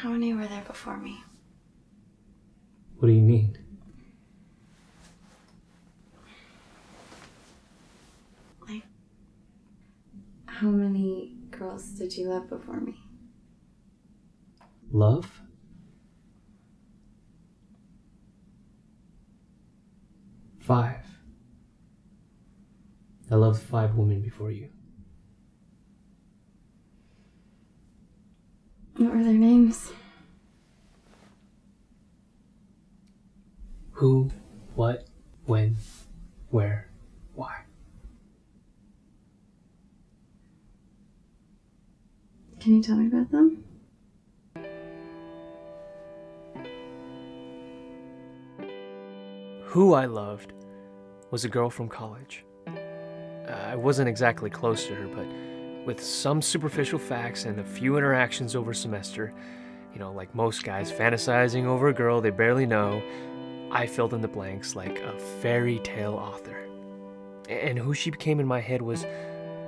How many were there before me? What do you mean? Like, how many girls did you love before me? Love? Five. I loved 5 women before you. What were their names? Who, what, when, where, why. Can you tell me about them? Who I loved was a girl from college. I wasn't exactly close to her, but with some superficial facts and a few interactions over a semester, like most guys fantasizing over a girl they barely know, I filled in the blanks like a fairy tale author. And who she became in my head was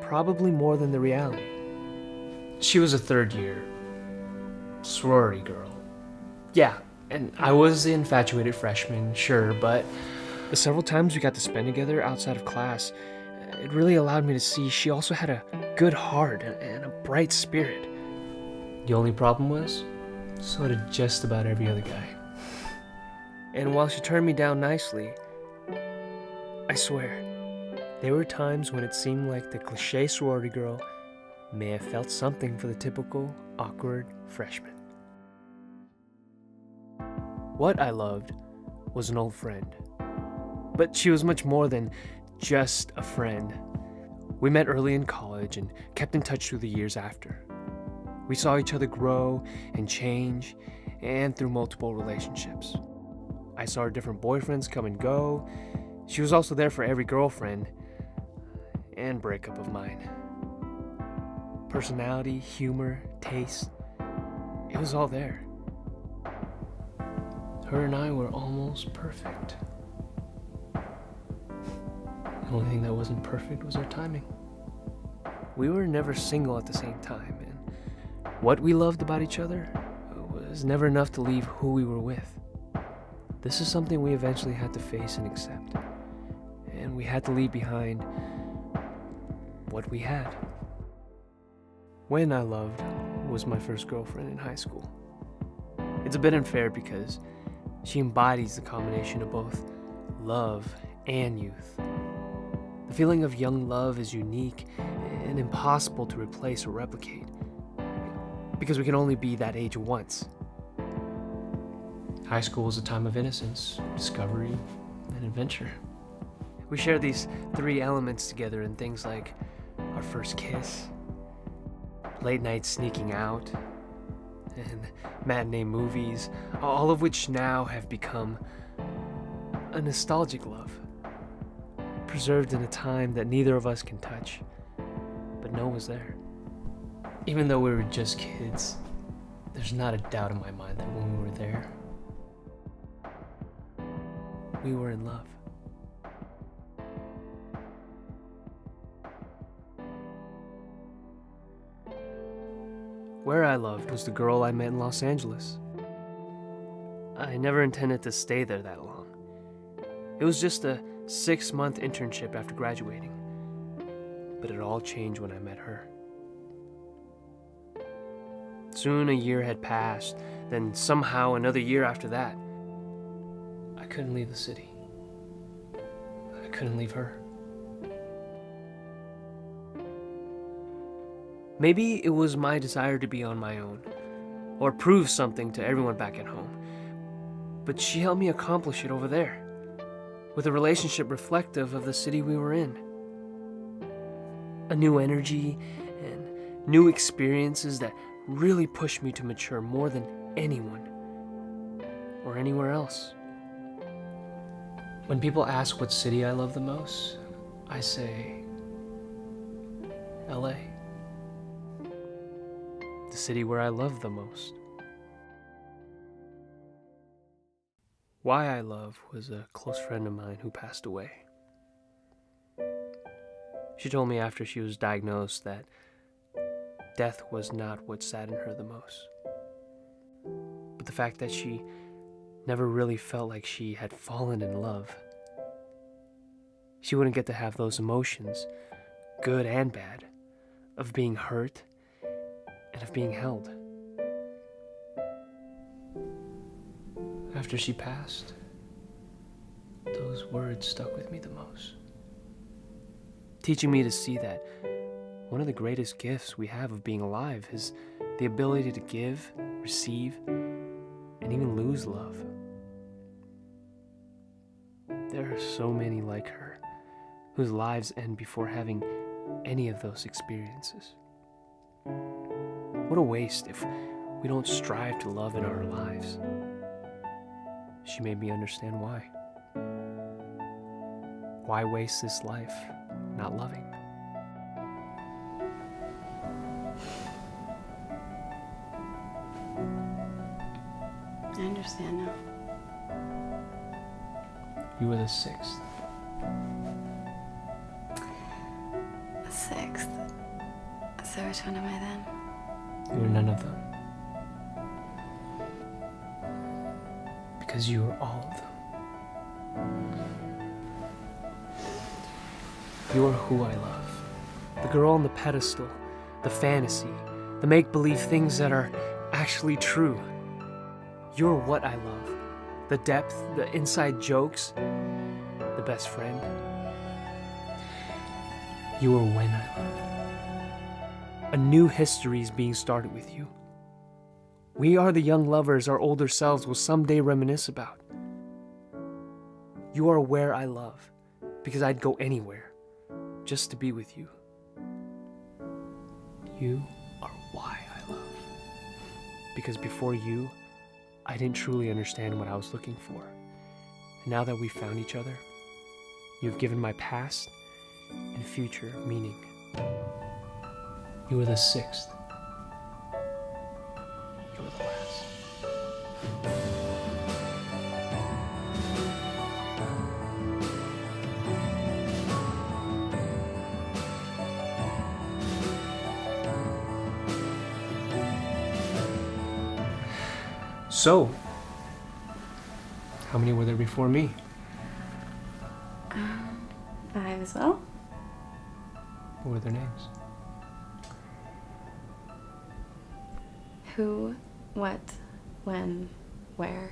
probably more than the reality. She was a third-year sorority girl. Yeah, and I was the infatuated freshman, sure, but the several times we got to spend together outside of class, it really allowed me to see she also had a good heart and a bright spirit. The only problem was, so did just about every other guy. And while she turned me down nicely, I swear, there were times when it seemed like the cliche sorority girl may have felt something for the typical awkward freshman. What I loved was an old friend. But she was much more than just a friend. We met early in college and kept in touch through the years after. We saw each other grow and change, and through multiple relationships. I saw her different boyfriends come and go. She was also there for every girlfriend and breakup of mine. Personality, humor, taste, it was all there. Her and I were almost perfect. The only thing that wasn't perfect was our timing. We were never single at the same time, and what we loved about each other was never enough to leave who we were with. This is something we eventually had to face and accept, and we had to leave behind what we had. When I loved was my first girlfriend in high school. It's a bit unfair because she embodies the combination of both love and youth. The feeling of young love is unique and impossible to replace or replicate, because we can only be that age once. High school is a time of innocence, discovery, and adventure. We share these 3 elements together in things like our first kiss, late night sneaking out, and matinee movies, all of which now have become a nostalgic love, preserved in a time that neither of us can touch, but know was there. Even though we were just kids, there's not a doubt in my mind that when we were there, we were in love. Where I loved was the girl I met in Los Angeles. I never intended to stay there that long. It was just a 6-month internship after graduating, but it all changed when I met her. Soon a year had passed, then somehow another year after that. I couldn't leave the city. I couldn't leave her. Maybe it was my desire to be on my own, or prove something to everyone back at home, but she helped me accomplish it over there, with a relationship reflective of the city we were in. A new energy and new experiences that really pushed me to mature more than anyone or anywhere else. When people ask what city I love the most, I say LA. The city where I love the most. Why I Love was a close friend of mine who passed away. She told me after she was diagnosed that death was not what saddened her the most. fact that she never really felt like she had fallen in love. She wouldn't get to have those emotions, good and bad, of being hurt and of being held. After she passed, those words stuck with me the most, teaching me to see that one of the greatest gifts we have of being alive is the ability to give, receive, and even lose love. There are so many like her whose lives end before having any of those experiences. What a waste if we don't strive to love in our lives. She made me understand why. Why waste this life not loving? I understand now. You were the sixth. The sixth. So which one am I then? You were none of them. Because you were all of them. You are who I love. The girl on the pedestal, the fantasy, the make-believe things that are actually true. You're what I love. The depth, the inside jokes, the best friend. You are when I love. A new history is being started with you. We are the young lovers our older selves will someday reminisce about. You are where I love, because I'd go anywhere just to be with you. You are why I love, because before you, I didn't truly understand what I was looking for. And now that we found each other, you've given my past and future meaning. You were the sixth. You were the last. So, how many were there before me? 5 as well. What were their names? Who, what, when, where.